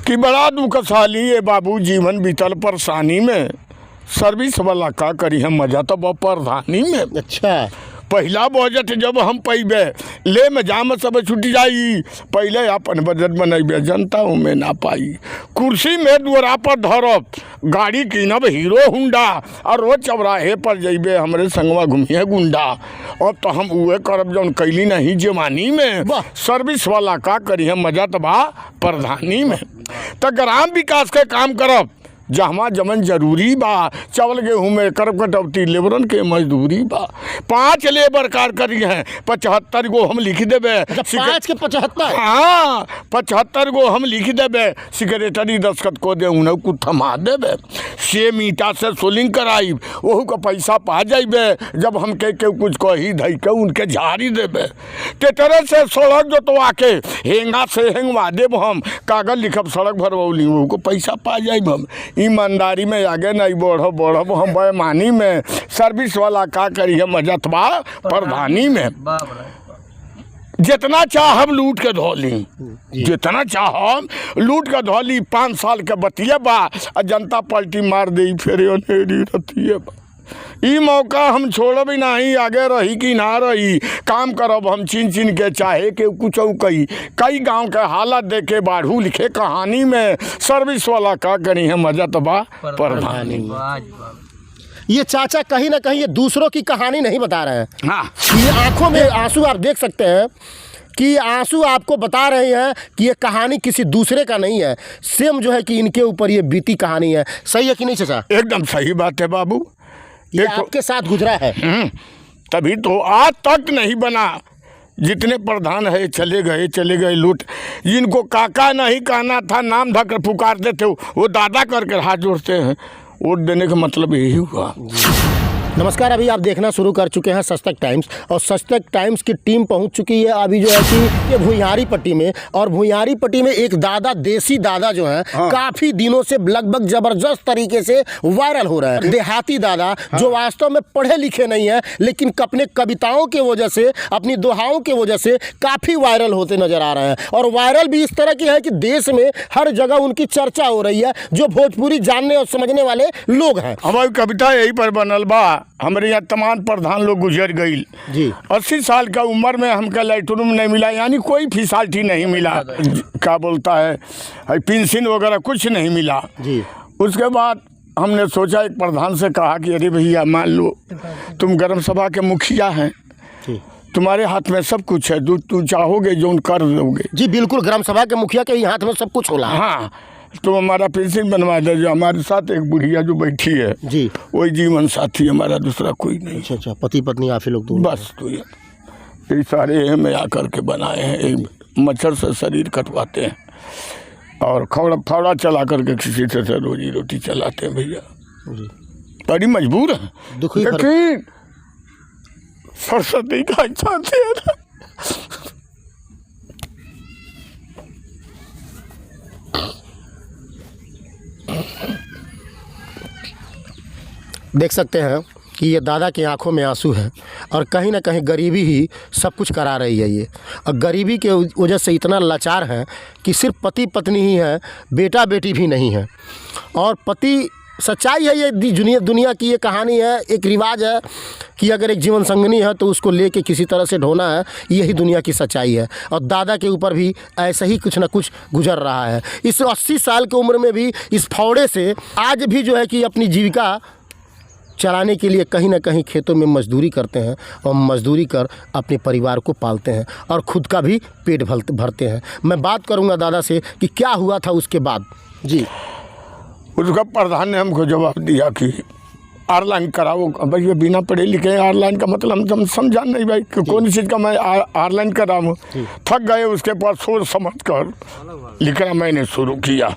कि बड़ा दुखशाली है बाबू जीवन बीतल परेशानी में, सर्विस वाला का करी हम मजा तो बहुत प्रधानी में। अच्छा, पहला बजट जब हम पैबे ले में जाम सब छूट जाई, पहले अपन बजट बनैबे जनता में ना पाई। कुर्सी में द्वारा पर धरब, गाड़ी कीनब हीरो हुंडा, और रोज चौराहे पर जइबे हमरे संगवा घूमिए गुंडा। अब तो हम उहे करब जौन कैली नहीं जवानी में, सर्विस वाला का करी हम मजा तो बा प्रधानी में। तो ग्राम विकास के काम करब जहाँ जमन जरूरी बा, चावल गेहूँ में करब कटौती लेबरन के मजदूरी बा। 5 लेबर कार करी हैं, 75 गो हम लिख देबे। 5 के 75? हाँ, 75 गो हम लिख देबे, सेक्रेटरी दस्खत को दे उन्हें कुछ थमा देबे। 6 मीटा से सोलिंग कराई, वहू का पैसा पा जाइबे। जब हम के कुछ कही धई के उनके झाड़ी देबे। ट्रैक्टर से सड़क जोतवा के हेंगा से हेंगवा देब हम, कागज लिखब सड़क भरवौली, वहू को पैसा पा जाइब हम। ईमानदारी में आगे नहीं बढ़ब हम बेईमानी में, सर्विस वाला का करी हम मजतबा प्रधानी में। जितना चाहब लूट के धोली, जितना चाहब लूट के धोली। 5 साल के बतिया बा, जनता पलटी मार दी फिर रतिया बा। ई मौका हम छोड़ब नहीं, आगे रही कि ना रही काम करब हम चिन चिन के, चाहे के कुछ कई गांव के हालत देखे बाढ़ू लिखे कहानी में। सर्विस वाला का करी है मजा तो बा प्रधानी। ये चाचा कहीं ना कहीं ये दूसरों की कहानी नहीं बता रहे हैं। हाँ, ये आंखों में आंसू आप देख सकते हैं कि आंसू आपको बता रहे हैं कि ये कहानी किसी दूसरे का नहीं है, सेम जो है कि इनके ऊपर ये बीती कहानी है। सही है कि नहीं चाचा? एकदम सही बात है बाबू, ये आपके साथ गुजरा है। तभी तो आज तक नहीं बना। जितने प्रधान है चले गए लूट। जिनको काका नहीं कहना था, नाम धकर पुकारते थे, वो दादा करके हाथ जोड़ते हैं। वोट देने का मतलब यही हुआ। नमस्कार, अभी आप देखना शुरू कर चुके हैं सच तक टाइम्स, और सच तक टाइम्स की टीम पहुंच चुकी है अभी जो है कि ये भुइयारी पट्टी में। और भुइयारी पट्टी में एक दादा, देसी दादा जो है, काफ़ी दिनों से लगभग ज़बरदस्त तरीके से वायरल हो रहा है। देहाती दादा जो वास्तव में पढ़े लिखे नहीं है, लेकिन अपने कविताओं के वजह से, अपनी दोहाओं के वजह से काफ़ी वायरल होते नजर आ रहे हैं। और वायरल भी इस तरह की है कि देश में हर जगह उनकी चर्चा हो रही है, जो भोजपुरी जानने और समझने वाले लोग हैं। हमारी कविता यही पर बनल बा। हमारे यहाँ तमाम प्रधान लोग गुजर गई जी। 80 साल का उम्र में हमका लाइटरूम नहीं मिला, यानी कोई फैसिलिटी नहीं मिला, क्या बोलता है पेंशन वगैरह कुछ नहीं मिला जी। उसके बाद हमने सोचा, एक प्रधान से कहा कि अरे भैया मान लो तुम ग्राम सभा के मुखिया हैं, तुम्हारे हाथ में सब कुछ है, तुम चाहोगे जो कर दोगे। जी बिल्कुल, ग्राम सभा के मुखिया के हाथ में सब कुछ होला। हाँ, तो हमारा पेंशन बनवा दे। जो हमारे साथ एक बुढ़िया जो बैठी है जी, वही जीवन साथी, हमारा दूसरा कोई नहीं। अच्छा, पति पत्नी आप ही लोग दोनों? बस तो ये सारे में आकर के बनाए हैं। एक मच्छर से शरीर कटवाते हैं और फावड़ा चला करके किसी से रोजी रोटी चलाते हैं भैया। बड़ी मजबूर है, दुखी, लेकिन सरस्वती का इच्छा है। देख सकते हैं कि ये दादा की आंखों में आंसू है, और कहीं ना कहीं गरीबी ही सब कुछ करा रही है ये। और गरीबी के वजह से इतना लाचार है कि सिर्फ पति पत्नी ही है, बेटा बेटी भी नहीं है। और पति, सच्चाई है ये, दुनिया की ये कहानी है, एक रिवाज है कि अगर एक जीवन संगनी है तो उसको लेके किसी तरह से ढोना है, यही दुनिया की सच्चाई है। और दादा के ऊपर भी ऐसा ही कुछ ना कुछ गुजर रहा है। इस 80 साल की उम्र में भी इस फावड़े से आज भी जो है कि अपनी जीविका चलाने के लिए कहीं ना कहीं खेतों में मजदूरी करते हैं, और मजदूरी कर अपने परिवार को पालते हैं और ख़ुद का भी पेट भरते हैं। मैं बात करूंगा दादा से कि क्या हुआ था उसके बाद जी। उसका प्रधान ने हमको जवाब दिया कि ऑनलाइन कराओ। भाई ये बिना पढ़े लिखे ऑनलाइन का मतलब हम समझा नहीं भाई कि कौन चीज़ का मैं ऑनलाइन कराऊँ। थक गए, उसके पास सोच समझ कर लिखना मैंने शुरू किया।